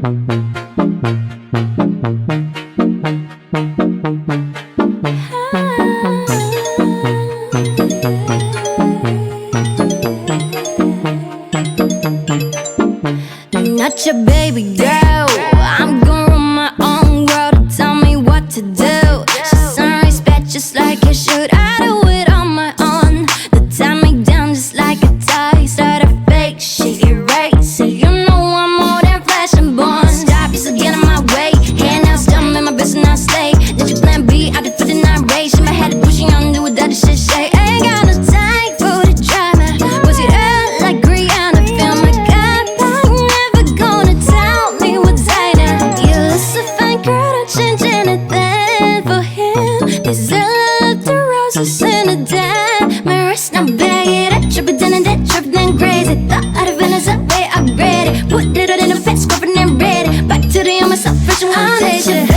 Not your baby girl, I'm gonna run my own world to tell me what to do. She's some respect just like you should. I do it on my own. They tie me down just like a tie. Start a fake shit, erase it. You know I'm more than flesh and bone. Stop, you still get in my way. Hand out, stump in my business, I stay. Did you plan B? I did for the night race. In my head, pushing on, do what that shit say. Ain't got no time for the drama. Was it out like Rihanna? Feel my God, I'm never gonna tell me what's I know. You look so fine, girl, don't change anything for him. These love the roses in the den. My wrist now bag it up, trip it down and that trip then crazy. Thought out of Venice, I way upgraded. Put it out in a fast, scrubbing and ready. Back to the young myself, fresh and foundation.